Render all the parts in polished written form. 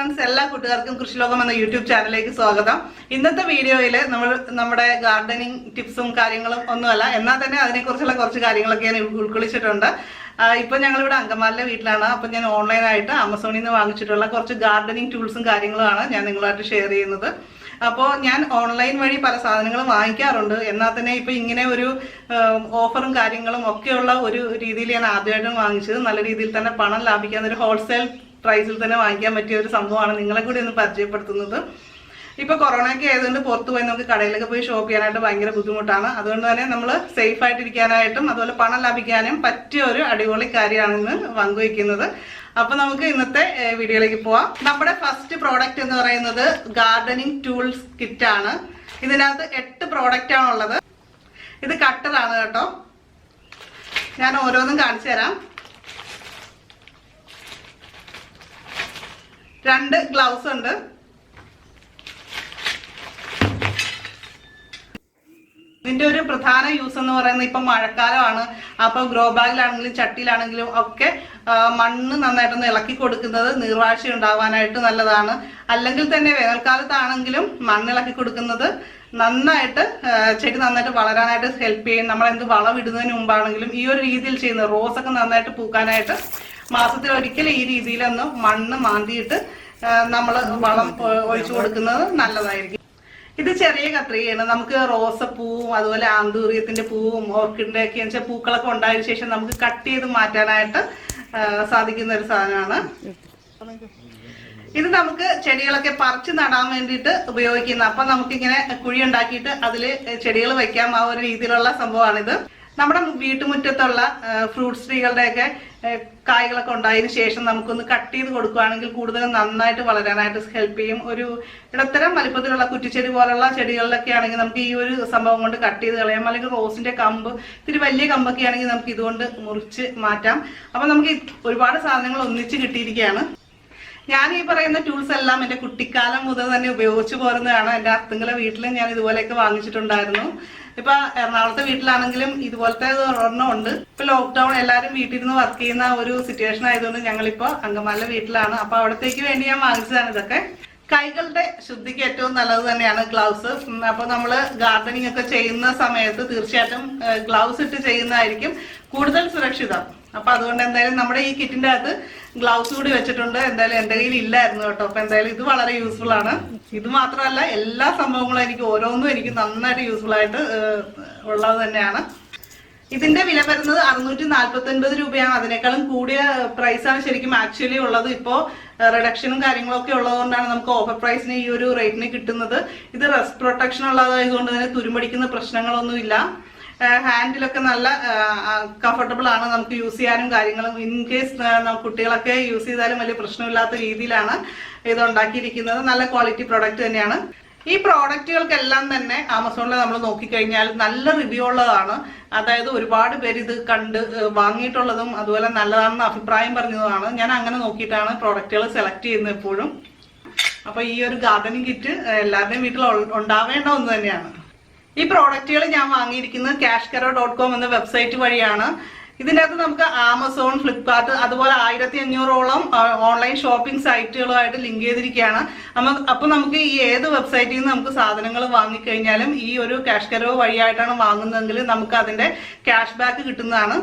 friends, എല്ലാ കൂട്ടുകാർക്കും കൃഷി ലോകം എന്ന യൂട്യൂബ് ചാനലിലേക്ക് സ്വാഗതം. ഇന്നത്തെ വീഡിയോയിൽ നമ്മൾ നമ്മുടെ ഗാർഡനിങ് ടിപ്സും കാര്യങ്ങളും ഒന്നുമല്ല, എന്നാൽ തന്നെ അതിനെക്കുറിച്ചുള്ള കുറച്ച് കാര്യങ്ങളൊക്കെ ഞാൻ ഉൾക്കൊള്ളിച്ചിട്ടുണ്ട്. ഇപ്പോൾ ഞങ്ങളിവിടെ അങ്കമാലിലെ വീട്ടിലാണ്. അപ്പോൾ ഞാൻ ഓൺലൈനായിട്ട് ആമസോണിൽ നിന്ന് വാങ്ങിച്ചിട്ടുള്ള കുറച്ച് ഗാർഡനിങ് ടൂൾസും കാര്യങ്ങളുമാണ് ഞാൻ നിങ്ങളുമായിട്ട് ഷെയർ ചെയ്യുന്നത്. അപ്പോൾ ഞാൻ ഓൺലൈൻ വഴി പല സാധനങ്ങളും വാങ്ങിക്കാറുണ്ട്, എന്നാൽ തന്നെ ഇപ്പോൾ ഇങ്ങനെ ഒരു ഓഫറും കാര്യങ്ങളും ഒക്കെയുള്ള ഒരു രീതിയിൽ ഞാൻ ആദ്യമായിട്ടും വാങ്ങിച്ചത്. നല്ല രീതിയിൽ തന്നെ പണം ലാഭിക്കാൻ ഒരു ഹോൾസെയിൽ പ്രൈസിൽ തന്നെ വാങ്ങിക്കാൻ പറ്റിയ ഒരു സംഭവമാണ് നിങ്ങളെ കൂടി ഒന്ന് പരിചയപ്പെടുത്തുന്നത്. ഇപ്പോൾ കൊറോണയൊക്കെ ആയതുകൊണ്ട് പുറത്ത് പോയി നമുക്ക് കടയിലൊക്കെ പോയി ഷോപ്പ് ചെയ്യാനായിട്ട് ഭയങ്കര ബുദ്ധിമുട്ടാണ്. അതുകൊണ്ട് തന്നെ നമ്മൾ സേഫ് ആയിട്ടിരിക്കാനായിട്ടും അതുപോലെ പണം ലാഭിക്കാനും പറ്റിയ ഒരു അടിപൊളി കാര്യമാണ് ഇന്ന് പങ്കുവയ്ക്കുന്നത്. അപ്പൊ നമുക്ക് ഇന്നത്തെ വീഡിയോയിലേക്ക് പോവാം. നമ്മുടെ ഫസ്റ്റ് പ്രോഡക്റ്റ് എന്ന് പറയുന്നത് ഗാർഡനിങ് ടൂൾസ് കിറ്റ് ആണ്. ഇതിനകത്ത് 8 പ്രോഡക്റ്റ് ആണുള്ളത്. ഇത് കട്ടറാണ് കേട്ടോ. ഞാൻ ഓരോന്നും കാണിച്ചു തരാം. 2 ഗ്ലൗസ് ഉണ്ട്. ഇതിന്റെ ഒരു പ്രധാന യൂസ് എന്ന് പറയുന്നത് ഇപ്പൊ മഴക്കാലമാണ്. അപ്പൊ ഗ്രോ ബാഗിലാണെങ്കിലും ചട്ടിയിലാണെങ്കിലും ഒക്കെ മണ്ണ് നന്നായിട്ടൊന്ന് ഇളക്കി കൊടുക്കുന്നത് നീർവാഴ്ച ഉണ്ടാവാനായിട്ട് നല്ലതാണ്. അല്ലെങ്കിൽ തന്നെ വേനൽക്കാലത്താണെങ്കിലും മണ്ണ് ഇളക്കി കൊടുക്കുന്നത് നന്നായിട്ട് ചെടി നന്നായിട്ട് വളരാനായിട്ട് ഹെൽപ്പ് ചെയ്യും. നമ്മളെന്ത് വളമിടുന്നതിന് മുമ്പാണെങ്കിലും ഈ ഒരു രീതിയിൽ ചെയ്യുന്നത്, റോസൊക്കെ നന്നായിട്ട് പൂക്കാനായിട്ട് മാസത്തിൽ ഒരിക്കൽ ഈ രീതിയിലൊന്ന് മണ്ണ് മാന്തിയിട്ട് നമ്മൾ വളം ഒഴിച്ചു കൊടുക്കുന്നത് നല്ലതായിരിക്കും. ഇത് ചെറിയ കത്രികയാണ്. നമുക്ക് റോസപ്പൂവും അതുപോലെ ആന്തൂറിയത്തിന്റെ പൂവും ഓർക്കിഡിന്റെ ഒക്കെ പൂക്കളൊക്കെ ഉണ്ടായതിനു ശേഷം നമുക്ക് കട്ട് ചെയ്ത് മാറ്റാനായിട്ട് സാധിക്കുന്ന ഒരു സാധനമാണ്. ഇത് നമുക്ക് ചെടികളൊക്കെ പറിച്ച് നടാൻ വേണ്ടിയിട്ട് ഉപയോഗിക്കുന്ന, അപ്പൊ നമുക്കിങ്ങനെ കുഴി ഉണ്ടാക്കിയിട്ട് അതിൽ ചെടികൾ വെക്കാം. ആ ഒരു രീതിയിലുള്ള സംഭവമാണിത്. നമ്മുടെ വീട്ടുമുറ്റത്തുള്ള ഫ്രൂട്ട്സ് ട്രീകളുടെയൊക്കെ കായ്കളൊക്കെ ഉണ്ടായതിനു ശേഷം നമുക്കൊന്ന് കട്ട് ചെയ്ത് കൊടുക്കുകയാണെങ്കിൽ കൂടുതൽ നന്നായിട്ട് വളരാനായിട്ട് ഹെൽപ്പ് ചെയ്യും. ഒരു ഇടത്തരം വലിപ്പത്തിലുള്ള കുറ്റിച്ചെടി പോലുള്ള ചെടികളിലൊക്കെ ആണെങ്കിൽ നമുക്ക് ഈ ഒരു സംഭവം കൊണ്ട് കട്ട് ചെയ്ത് കളയാം. അല്ലെങ്കിൽ റോസിന്റെ കമ്പ്, ഇത്തിരി വലിയ കമ്പൊക്കെ ആണെങ്കിൽ നമുക്ക് ഇതുകൊണ്ട് മുറിച്ച് മാറ്റാം. അപ്പൊ നമുക്ക് ഒരുപാട് സാധനങ്ങൾ ഒന്നിച്ച് കിട്ടിയിരിക്കുകയാണ്. ഞാൻ ഈ പറയുന്ന ടൂൾസ് എല്ലാം എൻ്റെ കുട്ടിക്കാലം മുതൽ തന്നെ ഉപയോഗിച്ചു പോരുന്നതാണ്. എൻ്റെ അത്തുങ്ങളെ വീട്ടിലും ഞാൻ ഇതുപോലെയൊക്കെ വാങ്ങിച്ചിട്ടുണ്ടായിരുന്നു. ഇപ്പൊ എറണാകുളത്തെ വീട്ടിലാണെങ്കിലും ഇതുപോലത്തെ ഒരെണ്ണം ഉണ്ട്. ഇപ്പൊ ലോക്ക്ഡൌൺ എല്ലാവരും വീട്ടിൽ നിന്ന് വർക്ക് ചെയ്യുന്ന ഒരു സിറ്റുവേഷൻ ആയതുകൊണ്ട് ഞങ്ങളിപ്പോ അങ്കമാലിലെ വീട്ടിലാണ്. അപ്പൊ അവിടത്തേക്ക് വേണ്ടി ഞാൻ വാങ്ങിച്ചതാണ് ഇതൊക്കെ. കൈകളുടെ ശുദ്ധിക്ക് ഏറ്റവും നല്ലത് തന്നെയാണ് ഗ്ലൗസ്. അപ്പൊ നമ്മള് ഗാർഡനിങ് ഒക്കെ ചെയ്യുന്ന സമയത്ത് തീർച്ചയായിട്ടും ഗ്ലൗസ് ഇട്ട് ചെയ്യുന്നതായിരിക്കും കൂടുതൽ സുരക്ഷിതം. അപ്പൊ അതുകൊണ്ട് എന്തായാലും നമ്മുടെ ഈ കിറ്റിന്റെ അകത്ത് ഗ്ലൗസ് കൂടി വെച്ചിട്ടുണ്ട്. എന്തായാലും എന്റെ കയ്യിൽ ഇല്ലായിരുന്നു കേട്ടോ. അപ്പൊ എന്തായാലും ഇത് വളരെ യൂസ്ഫുൾ ആണ്. ഇത് മാത്രമല്ല, എല്ലാ സംഭവങ്ങളും ഓരോന്നും എനിക്ക് നന്നായിട്ട് യൂസ്ഫുൾ ആയിട്ട് ഉള്ളത് തന്നെയാണ്. ഇതിന്റെ വില വരുന്നത് 649 രൂപയാണ്. അതിനേക്കാളും കൂടിയ പ്രൈസാണ് ശരിക്കും ആക്ച്വലി ഉള്ളത്. ഇപ്പോ റിഡക്ഷനും കാര്യങ്ങളൊക്കെ ഉള്ളതുകൊണ്ടാണ് നമുക്ക് ഓഫർ പ്രൈസിന് ഈ ഒരു റേറ്റിന് കിട്ടുന്നത്. ഇത് റസ്റ്റ് പ്രൊട്ടക്ഷൻ ഉള്ളതായതുകൊണ്ട് തന്നെ തുരുമ്പടിക്കുന്ന പ്രശ്നങ്ങളൊന്നുമില്ല. ഹാൻഡിലൊക്കെ നല്ല കംഫർട്ടബിൾ ആണ്, നമുക്ക് യൂസ് ചെയ്യാനും കാര്യങ്ങളും. ഇൻ കേസ് കുട്ടികളൊക്കെ യൂസ് ചെയ്താലും വലിയ പ്രശ്നമില്ലാത്ത രീതിയിലാണ് ഇത് ഉണ്ടാക്കിയിരിക്കുന്നത്. നല്ല ക്വാളിറ്റി പ്രോഡക്റ്റ് തന്നെയാണ്. ഈ പ്രോഡക്റ്റുകൾക്കെല്ലാം തന്നെ ആമസോണിൽ നമ്മൾ നോക്കിക്കഴിഞ്ഞാൽ നല്ല റിവ്യൂ ഉള്ളതാണ്. അതായത് ഒരുപാട് പേര് ഇത് കണ്ട് വാങ്ങിയിട്ടുള്ളതും അതുപോലെ നല്ലതാണെന്ന് അഭിപ്രായം പറഞ്ഞതുമാണ്. ഞാൻ അങ്ങനെ നോക്കിയിട്ടാണ് പ്രോഡക്റ്റുകൾ സെലക്ട് ചെയ്യുന്നത് എപ്പോഴും. അപ്പൊ ഈ ഒരു ഗാർഡനിങ് കിറ്റ് എല്ലാവരുടെയും വീട്ടിൽ ഉണ്ടാവേണ്ട ഒന്ന് തന്നെയാണ്. ഈ പ്രോഡക്റ്റുകൾ ഞാൻ വാങ്ങിയിരിക്കുന്നത് cashcaro.com എന്ന വെബ്സൈറ്റ് വഴിയാണ്. ഇതിൻ്റെ അകത്ത് നമുക്ക് ആമസോൺ, ഫ്ലിപ്കാർട്ട് അതുപോലെ 1500ഓളം ഓൺലൈൻ ഷോപ്പിംഗ് സൈറ്റുകളുമായിട്ട് ലിങ്ക് ചെയ്തിരിക്കുകയാണ്. അപ്പൊ നമുക്ക് ഈ ഏത് വെബ്സൈറ്റിൽ നിന്ന് നമുക്ക് സാധനങ്ങൾ വാങ്ങിക്കഴിഞ്ഞാലും ഈ ഒരു കാഷ്കരോ വഴിയായിട്ടാണ് വാങ്ങുന്നതെങ്കിൽ നമുക്ക് അതിന്റെ ക്യാഷ് ബാക്ക് കിട്ടുന്നതാണ്.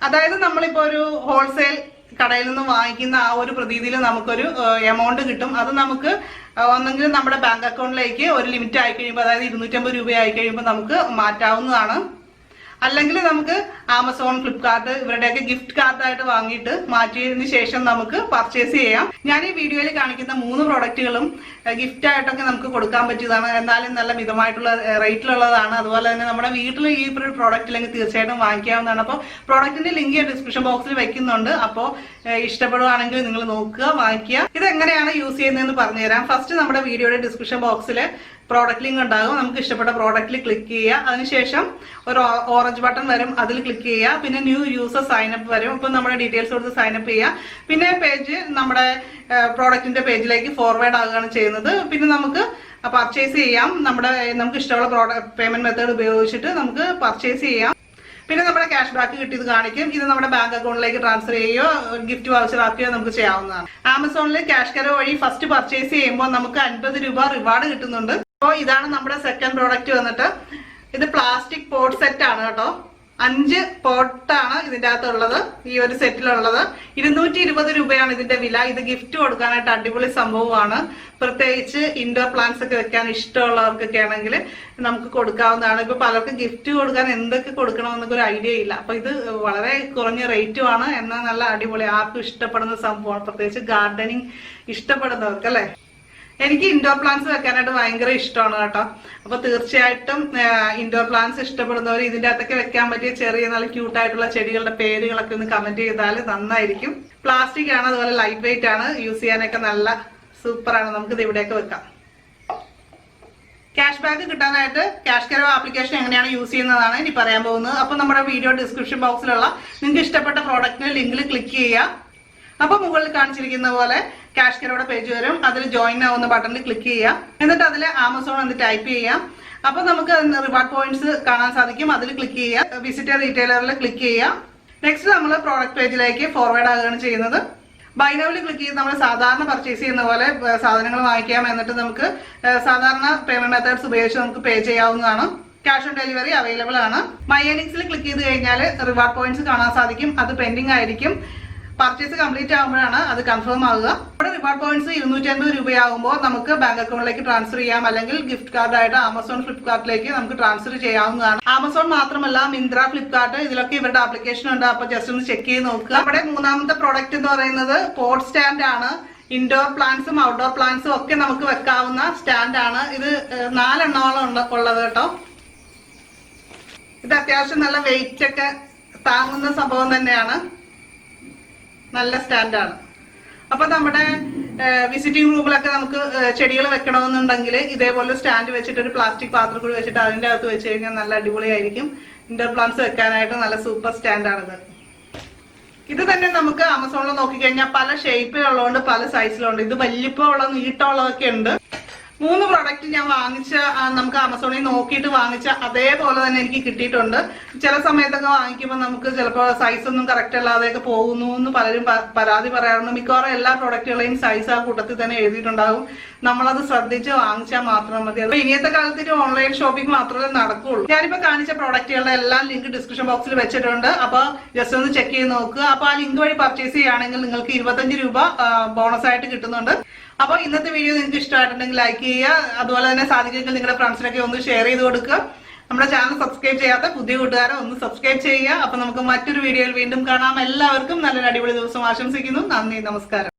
അതായത് നമ്മളിപ്പോ ഒരു ഹോൾസെയിൽ കടയിൽ നിന്ന് വാങ്ങിക്കുന്ന ആ ഒരു പ്രതീതിയിൽ നമുക്കൊരു എമൗണ്ട് കിട്ടും. അത് നമുക്ക് ഒന്നെങ്കിൽ നമ്മുടെ ബാങ്ക് അക്കൗണ്ടിലേക്ക് ഒരു ലിമിറ്റ് ആയി കഴിയുമ്പോൾ, അതായത് 250 രൂപ ആയി കഴിയുമ്പോൾ നമുക്ക് മാറ്റാവുന്നതാണ്. അല്ലെങ്കിൽ നമുക്ക് ആമസോൺ, ഫ്ലിപ്കാർട്ട് ഇവരുടെയൊക്കെ ഗിഫ്റ്റ് കാർഡായിട്ട് വാങ്ങിയിട്ട് മാറ്റിയതിനു ശേഷം നമുക്ക് പർച്ചേസ് ചെയ്യാം. ഞാൻ ഈ വീഡിയോയിൽ കാണിക്കുന്ന 3 പ്രോഡക്റ്റുകളും ഗിഫ്റ്റ് ആയിട്ടൊക്കെ നമുക്ക് കൊടുക്കാൻ പറ്റിയതാണ്. എന്നാലും നല്ല മിതമായിട്ടുള്ള റേറ്റിലുള്ളതാണ്. അതുപോലെ തന്നെ നമ്മുടെ വീട്ടിൽ ഈ പ്രോഡക്റ്റ് ഇല്ലെങ്കിൽ തീർച്ചയായിട്ടും വാങ്ങിക്കാവുന്നതാണ്. അപ്പോൾ പ്രോഡക്റ്റിന്റെ ലിങ്ക് ഡിസ്ക്രിപ്ഷൻ ബോക്സിൽ വെക്കുന്നുണ്ട്. അപ്പോൾ ഇഷ്ടപ്പെടുവാണെങ്കിൽ നിങ്ങൾ നോക്കുക, വാങ്ങിക്കുക. ഇത് എങ്ങനെയാണ് യൂസ് ചെയ്യുന്നതെന്ന് പറഞ്ഞുതരാം. ഫസ്റ്റ് നമ്മുടെ വീഡിയോയുടെ ഡിസ്ക്രിപ്ഷൻ ബോക്സിൽ പ്രോഡക്റ്റ് ലിങ്ക് ഉണ്ടാകും. നമുക്ക് ഇഷ്ടപ്പെട്ട പ്രോഡക്റ്റിൽ ക്ലിക്ക് ചെയ്യുക. അതിനുശേഷം ഒരു ഓറഞ്ച് ബട്ടൺ വരും, അതിൽ ക്ലിക്ക് ചെയ്യുക. പിന്നെ ന്യൂ യൂസർ സൈനപ്പ് വരും. ഇപ്പം നമ്മുടെ ഡീറ്റെയിൽസ് കൊടുത്ത് സൈനപ്പ് ചെയ്യുക. പിന്നെ പേജ് നമ്മുടെ പ്രോഡക്റ്റിന്റെ പേജിലേക്ക് ഫോർവേഡ് ആകുകയാണ് ചെയ്യുന്നത്. പിന്നെ നമുക്ക് പർച്ചേസ് ചെയ്യാം. നമുക്ക് ഇഷ്ടമുള്ള പേയ്മെന്റ് മെത്തേഡ് ഉപയോഗിച്ചിട്ട് നമുക്ക് പർച്ചേസ് ചെയ്യാം. പിന്നെ നമ്മുടെ ക്യാഷ് ബാക്ക് കിട്ടിയത് കാണിക്കും. ഇത് നമ്മുടെ ബാങ്ക് അക്കൗണ്ടിലേക്ക് ട്രാൻസ്ഫർ ചെയ്യുകയോ ഗിഫ്റ്റ് വൗച്ചർ ആക്കുകയോ നമുക്ക് ചെയ്യാവുന്നതാണ്. ആമസോണിൽ ക്യാഷ് കെയർ വഴി ഫസ്റ്റ് പർച്ചേസ് ചെയ്യുമ്പോൾ നമുക്ക് 50 രൂപ റിവാർഡ് കിട്ടുന്നുണ്ട്. അപ്പോൾ ഇതാണ് നമ്മുടെ സെക്കൻഡ് പ്രോഡക്റ്റ് വന്നിട്ട്. ഇത് പ്ലാസ്റ്റിക് പോട്ട് സെറ്റ് ആണ് കേട്ടോ. 5 പോട്ടാണ് ഇതിന്റെ അകത്തുള്ളത്. ഈ ഒരു സെറ്റിലുള്ളത് 220 രൂപയാണ് ഇതിന്റെ വില. ഇത് ഗിഫ്റ്റ് കൊടുക്കാനായിട്ട് അടിപൊളി സംഭവമാണ്. പ്രത്യേകിച്ച് ഇൻഡോർ പ്ലാന്റ്സ് ഒക്കെ വെക്കാൻ ഇഷ്ടമുള്ളവർക്കൊക്കെ ആണെങ്കിൽ നമുക്ക് കൊടുക്കാവുന്നതാണ്. ഇപ്പൊ പലർക്കും ഗിഫ്റ്റ് കൊടുക്കാൻ എന്തൊക്കെ കൊടുക്കണമെന്നൊക്കെ ഒരു ഐഡിയ ഇല്ല. അപ്പൊ ഇത് വളരെ കുറഞ്ഞ റേറ്റുമാണ്, എന്നാൽ നല്ല അടിപൊളി, ആർക്കും ഇഷ്ടപ്പെടുന്ന സംഭവമാണ്. പ്രത്യേകിച്ച് ഗാർഡനിങ് ഇഷ്ടപ്പെടുന്നവർക്ക് അല്ലെ. എനിക്ക് ഇൻഡോർ പ്ലാന്റ്സ് വെക്കാനായിട്ട് ഭയങ്കര ഇഷ്ടമാണ് കേട്ടോ. അപ്പൊ തീർച്ചയായിട്ടും ഇൻഡോർ പ്ലാന്റ്സ് ഇഷ്ടപ്പെടുന്നവർ ഇതിന്റെ അകത്തൊക്കെ വെക്കാൻ പറ്റിയ ചെറിയ നല്ല ക്യൂട്ടായിട്ടുള്ള ചെടികളുടെ പേരുകളൊക്കെ ഒന്ന് കമന്റ് ചെയ്താൽ നന്നായിരിക്കും. പ്ലാസ്റ്റിക് ആണ്, അതുപോലെ ലൈറ്റ് വെയിറ്റ് ആണ്, യൂസ് ചെയ്യാനൊക്കെ നല്ല സൂപ്പറാണ്. നമുക്കിത് ഇവിടെയൊക്കെ വെക്കാം. ക്യാഷ് ബാക്ക് കിട്ടാനായിട്ട് ക്യാഷ് കെയർ ആപ്ലിക്കേഷൻ എങ്ങനെയാണ് യൂസ് ചെയ്യുന്നതാണ് ഇനി പറയാൻ പോകുന്നത്. അപ്പൊ നമ്മുടെ വീഡിയോ ഡിസ്ക്രിപ്ഷൻ ബോക്സിലുള്ള നിങ്ങൾക്ക് ഇഷ്ടപ്പെട്ട പ്രോഡക്റ്റിന് ലിങ്കിൽ ക്ലിക്ക് ചെയ്യുക. അപ്പൊ മുകളിൽ കാണിച്ചിരിക്കുന്ന പോലെ ക്യാഷ് കെയറുടെ പേജ് വരും. അതിൽ ജോയിൻ ആവുന്ന ബട്ടണിൽ ക്ലിക്ക് ചെയ്യാം. എന്നിട്ട് അതിൽ ആമസോൺ എന്ന് ടൈപ്പ് ചെയ്യാം. അപ്പൊ നമുക്ക് റിവാർഡ് പോയിന്റ്സ് കാണാൻ സാധിക്കും. അതിൽ ക്ലിക്ക് ചെയ്യാം. വിസിറ്റ് റീറ്റെയിലറിൽ ക്ലിക്ക് ചെയ്യാം. നെക്സ്റ്റ് നമ്മൾ പ്രോഡക്റ്റ് പേജിലേക്ക് ഫോർവേഡ് ആകുകയാണ് ചെയ്യുന്നത്. ബൈ നൗവിൽ ക്ലിക്ക് ചെയ്ത് നമ്മൾ സാധാരണ പർച്ചേസ് ചെയ്യുന്ന പോലെ സാധനങ്ങൾ വാങ്ങിക്കാം. എന്നിട്ട് നമുക്ക് സാധാരണ പേയ്മെന്റ് മെത്തേഡ്സ് ഉപയോഗിച്ച് നമുക്ക് പേ ചെയ്യാവുന്നതാണ്. ക്യാഷ് ഓൺ ഡെലിവറി അവൈലബിൾ ആണ്. മൈ ഏർണിങ്സിൽ ക്ലിക്ക് ചെയ്ത് കഴിഞ്ഞാൽ റിവാർഡ് പോയിന്റ്സ് കാണാൻ സാധിക്കും. അത് പെൻഡിങ് ആയിരിക്കും. പർച്ചേസ് കംപ്ലീറ്റ് ആകുമ്പോഴാണ് അത് കൺഫേം ആവുക. നമ്മുടെ റിവാർഡ് പോയിന്റ്സ് 250 രൂപയാകുമ്പോൾ നമുക്ക് ബാങ്ക് അക്കൗണ്ടിലേക്ക് ട്രാൻസ്ഫർ ചെയ്യാം, അല്ലെങ്കിൽ ഗിഫ്റ്റ് കാർഡായിട്ട് ആമസോൺ ഫ്ലിപ്കാർട്ടിലേക്ക് നമുക്ക് ട്രാൻസ്ഫർ ചെയ്യാവുന്നതാണ്. ആമസോൺ മാത്രമല്ല, മിന്ത്ര, ഫ്ലിപ്കാർട്ട് ഇതിലൊക്കെ ഇവരുടെ ആപ്ലിക്കേഷൻ ഉണ്ട്. അപ്പൊ ജസ്റ്റ് ഒന്ന് ചെക്ക് ചെയ്ത് നോക്കുക. നമ്മുടെ മൂന്നാമത്തെ പ്രോഡക്റ്റ് എന്ന് പറയുന്നത് പോട്ട് സ്റ്റാൻഡ് ആണ്. ഇൻഡോർ പ്ലാന്റ്സും ഔട്ട്ഡോർ പ്ലാന്റ്സും ഒക്കെ നമുക്ക് വെക്കാവുന്ന സ്റ്റാൻഡ് ആണ്. ഇത് 4 എണ്ണോളം ഉള്ളത് കേട്ടോ. ഇത് അത്യാവശ്യം നല്ല വെയിറ്റ് ഒക്കെ താങ്ങുന്ന സംഭവം തന്നെയാണ്. നല്ല സ്റ്റാൻഡാണ്. അപ്പൊ നമ്മുടെ വിസിറ്റിംഗ് റൂമിലൊക്കെ നമുക്ക് ചെടികൾ വെക്കണമെന്നുണ്ടെങ്കിൽ ഇതേപോലെ സ്റ്റാൻഡ് വെച്ചിട്ട് ഒരു പ്ലാസ്റ്റിക് പാത്രം കൂടി വെച്ചിട്ട് അതിന്റെ അകത്ത് വെച്ച് കഴിഞ്ഞാൽ നല്ല അടിപൊളിയായിരിക്കും. ഇൻഡോർ പ്ലാന്റ്സ് വെക്കാനായിട്ട് നല്ല സൂപ്പർ സ്റ്റാൻഡാണിത്. ഇത് തന്നെ നമുക്ക് ആമസോണിൽ നോക്കിക്കഴിഞ്ഞാൽ പല ഷേപ്പിലുള്ളതുകൊണ്ട് പല സൈസിലുണ്ട്. ഇത് വലിപ്പമുള്ള നീട്ടമുള്ളതൊക്കെ ഉണ്ട്. 3 പ്രോഡക്റ്റ് ഞാൻ വാങ്ങിച്ച, നമുക്ക് ആമസോണിൽ നോക്കിയിട്ട് വാങ്ങിച്ച അതേപോലെ തന്നെ എനിക്ക് കിട്ടിയിട്ടുണ്ട്. ചില സമയത്തൊക്കെ വാങ്ങിക്കുമ്പോൾ നമുക്ക് ചിലപ്പോൾ സൈസ് ഒന്നും കറക്റ്റ് അല്ലാതെയൊക്കെ പോകുന്നു എന്ന് പലരും പരാതി പറയാറുണ്ട്. മിക്കവാറും എല്ലാ പ്രോഡക്റ്റുകളെയും സൈസ് ആ കൂട്ടത്തിൽ തന്നെ എഴുതിയിട്ടുണ്ടാകും. നമ്മളത് ശ്രദ്ധിച്ച് വാങ്ങിച്ചാൽ മാത്രം മതി. അപ്പൊ ഇനിയത്തെ കാലത്ത് ഓൺലൈൻ ഷോപ്പിംഗ് മാത്രമേ നടക്കുകയുള്ളൂ. ഞാനിപ്പോ കാണിച്ച പ്രോഡക്റ്റുകളുടെ എല്ലാം ലിങ്ക് ഡിസ്ക്രിപ്ഷൻ ബോക്സിൽ വെച്ചിട്ടുണ്ട്. അപ്പൊ ജസ്റ്റ് ഒന്ന് ചെക്ക് ചെയ്ത് നോക്കുക. അപ്പൊ ആ ലിങ്ക് വഴി പർച്ചേസ് ചെയ്യുകയാണെങ്കിൽ നിങ്ങൾക്ക് 25 രൂപ ബോണസ് ആയിട്ട് കിട്ടുന്നുണ്ട്. അപ്പൊ ഇന്നത്തെ വീഡിയോ നിങ്ങൾക്ക് ഇഷ്ടമായിട്ടുണ്ടെങ്കിൽ ലൈക്ക് ചെയ്യുക. അതുപോലെ തന്നെ സാധിക്കുമെങ്കിൽ നിങ്ങളുടെ ഫ്രണ്ട്സിനൊക്കെ ഒന്ന് ഷെയർ ചെയ്ത് കൊടുക്കുക. നമ്മുടെ ചാനൽ സബ്സ്ക്രൈബ് ചെയ്യാത്ത പുതിയ കൂട്ടുകാരെ ഒന്ന് സബ്സ്ക്രൈബ് ചെയ്യുക. അപ്പൊ നമുക്ക് മറ്റൊരു വീഡിയോയിൽ വീണ്ടും കാണാം. എല്ലാവർക്കും നല്ലൊരു അടിപൊളി ദിവസം ആശംസിക്കുന്നു. നന്ദി, നമസ്കാരം.